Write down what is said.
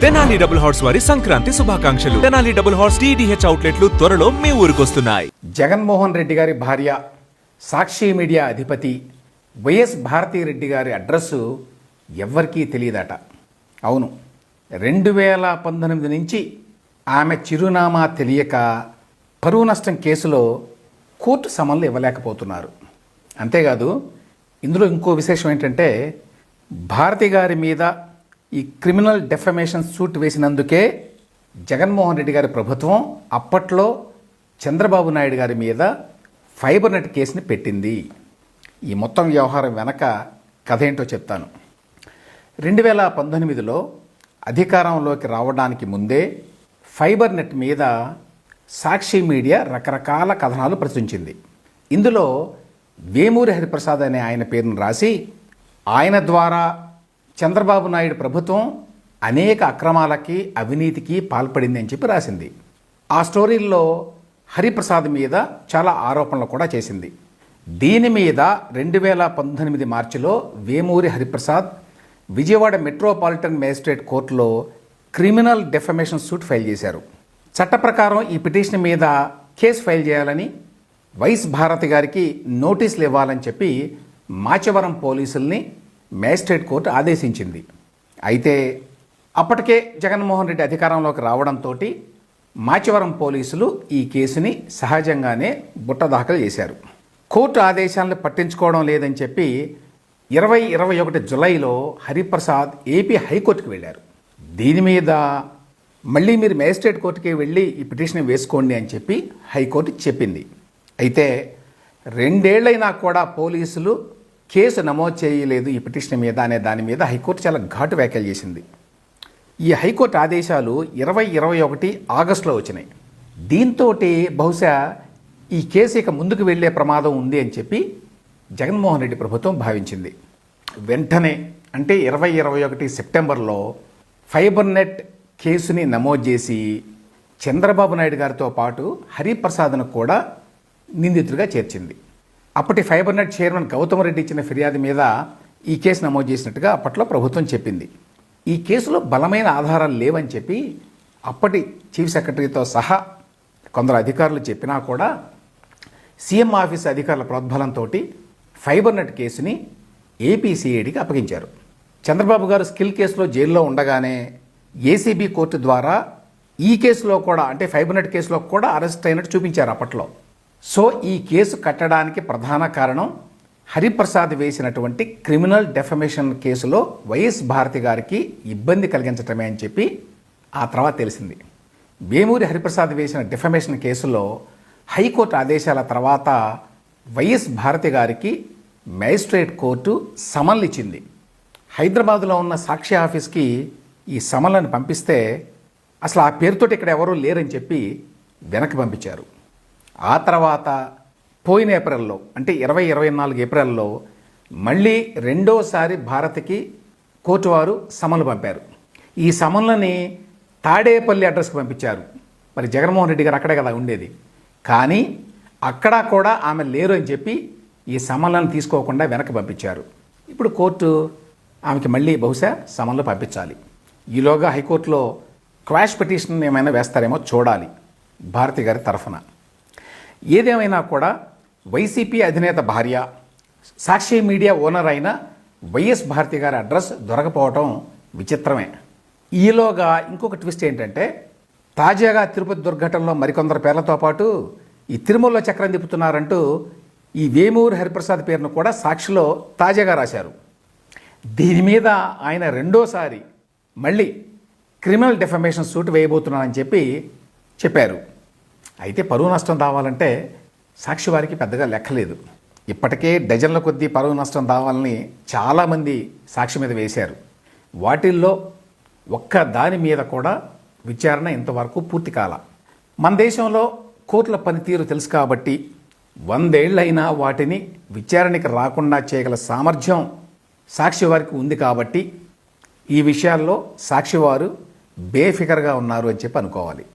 Tenali double horse వారి సంక్రాంతి శుభాకాంక్షలు. Tenali double horse TDH అవుట్లెట్లు త్వరలో మీ ఊరికొస్తున్నాయి. జగన్మోహన్ రెడ్డి గారి భార్య, సాక్షి మీడియా అధిపతి వైఎస్ భారతీ రెడ్డి గారి అడ్రస్సు ఎవ్వరికీ తెలియదట. అవును, 2019 నుంచి ఆమె చిరునామా తెలియక పరువు నష్టం కేసులో కోర్టు సమన్లు ఇవ్వలేకపోతున్నారు. అంతేకాదు, ఇందులో ఇంకో విశేషం ఏంటంటే, భారతి గారి మీద ఈ క్రిమినల్ డెఫమేషన్ సూట్ వేసినందుకే జగన్మోహన్ రెడ్డి గారి ప్రభుత్వం అప్పట్లో చంద్రబాబు నాయుడు గారి మీద ఫైబర్ నెట్ కేసుని పెట్టింది. ఈ మొత్తం వ్యవహారం వెనక కథ ఏంటో చెప్తాను. 2019లో అధికారంలోకి రావడానికి ముందే ఫైబర్ నెట్ మీద సాక్షి మీడియా రకరకాల కథనాలు ప్రచురించింది. ఇందులో వేమూరి హరిప్రసాద్ అనే ఆయన పేరును రాసి, ఆయన ద్వారా చంద్రబాబు నాయుడు ప్రభుత్వం అనేక అక్రమాలకి, అవినీతికి పాల్పడింది అని చెప్పి రాసింది. ఆ స్టోరీల్లో హరిప్రసాద్ మీద చాలా ఆరోపణలు కూడా చేసింది. దీని మీద 2019 మార్చిలో వేమూరి హరిప్రసాద్ విజయవాడ మెట్రోపాలిటన్ మేజిస్ట్రేట్ కోర్టులో క్రిమినల్ డెఫమేషన్ సూట్ ఫైల్ చేశారు. చట్ట ప్రకారం ఈ పిటిషన్ మీద కేసు ఫైల్ చేయాలని వైఎస్ భారతి గారికి నోటీసులు ఇవ్వాలని చెప్పి మాచవరం పోలీసుల్ని మేజిస్ట్రేట్ కోర్టు ఆదేశించింది. అయితే అప్పటికే జగన్మోహన్ రెడ్డి అధికారంలోకి రావడంతో మాచవరం పోలీసులు ఈ కేసుని సహజంగానే బుట్టదాఖలు చేశారు. కోర్టు ఆదేశాలను పట్టించుకోవడం లేదని చెప్పి 2021 జులైలో హరిప్రసాద్ ఏపీ హైకోర్టుకు వెళ్ళారు. దీని మీద మళ్ళీ మీరు మేజిస్ట్రేట్ కోర్టుకి వెళ్ళి ఈ పిటిషన్ వేసుకోండి అని చెప్పి హైకోర్టు చెప్పింది. అయితే 2 ఏళ్లైనా కూడా పోలీసులు కేసు నమోదు చేయలేదు ఈ పిటిషన్ మీద అనే దాని మీద హైకోర్టు చాలా ఘాటు వ్యాఖ్యలు చేసింది. ఈ హైకోర్టు ఆదేశాలు 2021 ఆగస్టులో వచ్చినాయి. దీంతో బహుశా ఈ కేసు ఇక ముందుకు వెళ్ళే ప్రమాదం ఉంది అని చెప్పి జగన్మోహన్ రెడ్డి ప్రభుత్వం భావించింది. వెంటనే అంటే 2021 సెప్టెంబర్లో ఫైబర్ నెట్ కేసుని నమోదు చేసి చంద్రబాబు నాయుడు గారితో పాటు హరిప్రసాద్ను కూడా నిందితుడిగా చేర్చింది. అప్పటి fibre net chairman Gautam Reddy ఇచ్చిన ఫిర్యాదు మీద ఈ కేసు నమోదు చేసినట్టుగా అప్పట్లో ప్రభుత్వం చెప్పింది. ఈ కేసులో బలమైన ఆధారాలు లేవని చెప్పి అప్పటి చీఫ్ సెక్రటరీతో సహా కొందరు అధికారులు చెప్పినా కూడా సీఎం ఆఫీస్ అధికారుల ప్రోద్బలంతో ఫైబర్ నెట్ కేసుని ఏపీసీఐడికి అప్పగించారు. చంద్రబాబు గారు స్కిల్ కేసులో జైల్లో ఉండగానే ఏసీబీ కోర్టు ద్వారా ఈ కేసులో కూడా అంటే ఫైబర్ నెట్ కేసులో కూడా అరెస్ట్ అయినట్టు చూపించారు అప్పట్లో. సో ఈ కేసు కట్టడానికి ప్రధాన కారణం హరిప్రసాద్ వేసినటువంటి క్రిమినల్ డెఫమేషన్ కేసులో వైఎస్ భారతి గారికి ఇబ్బంది కలిగించటమే అని చెప్పి ఆ తర్వాత తెలిసింది. వేమూరి హరిప్రసాద్ వేసిన డెఫమేషన్ కేసులో హైకోర్టు ఆదేశాల తర్వాత వైఎస్ భారతి గారికి మేజిస్ట్రేట్ కోర్టు సమన్లు ఇచ్చింది. హైదరాబాదులో ఉన్న సాక్షి ఆఫీస్కి ఈ సమన్లను పంపిస్తే అసలు ఆ పేరుతోటి ఇక్కడ ఎవరూ లేరని చెప్పి వెనక్కి పంపించారు. ఆ తర్వాత పోయిన ఏప్రిల్లో అంటే 2024 ఏప్రిల్లో మళ్ళీ రెండోసారి భారతికి కోర్టు వారు సమన్లు పంపారు. ఈ సమన్లని తాడేపల్లి అడ్రస్కి పంపించారు. మరి జగన్మోహన్ రెడ్డి గారు అక్కడే కదా ఉండేది, కానీ అక్కడ కూడా ఆమె లేరు అని చెప్పి ఈ సమన్లను తీసుకోకుండా వెనక్కి పంపించారు. ఇప్పుడు కోర్టు ఆమెకి మళ్ళీ బహుశా సమన్లు పంపించాలి. ఈలోగా హైకోర్టులో క్వాష్ పిటిషన్ ఏమైనా వేస్తారేమో చూడాలి భారతి గారి తరఫున. ఏదేమైనా కూడా వైసీపీ అధినేత భార్య, సాక్షి మీడియా ఓనర్ అయిన వైఎస్ భారతి గారి అడ్రస్ దొరకపోవటం విచిత్రమే. ఈలోగా ఇంకొక ట్విస్ట్ ఏంటంటే, తాజాగా తిరుపతి దుర్ఘటనలో మరికొందరు పేర్లతో పాటు ఈ తిరుమలలో చక్రం తిప్పుతున్నారంటూ ఈ వేమూరి హరిప్రసాద్ పేరును కూడా సాక్షిలో తాజాగా రాశారు. దీని మీద ఆయన రెండోసారి మళ్ళీ క్రిమినల్ డెఫమేషన్ సూట్ వేయబోతున్నానని చెప్పి చెప్పారు. అయితే పరువు నష్టం రావాలంటే సాక్షి వారికి పెద్దగా లెక్కలేదు. ఇప్పటికే డజన్ల కొద్దీ పరువు నష్టం రావాలని చాలామంది సాక్షి మీద వేశారు. వాటిల్లో ఒక్క దాని మీద కూడా విచారణ ఇంతవరకు పూర్తి కాల. మన దేశంలో కోర్టుల పనితీరు తెలుసు కాబట్టి 100 ఏళ్లైనా వాటిని విచారణకి రాకుండా చేయగల సామర్థ్యం సాక్షి వారికి ఉంది కాబట్టి ఈ విషయాల్లో సాక్షి వారు బేఫికర్గా ఉన్నారు అని చెప్పి అనుకోవాలి.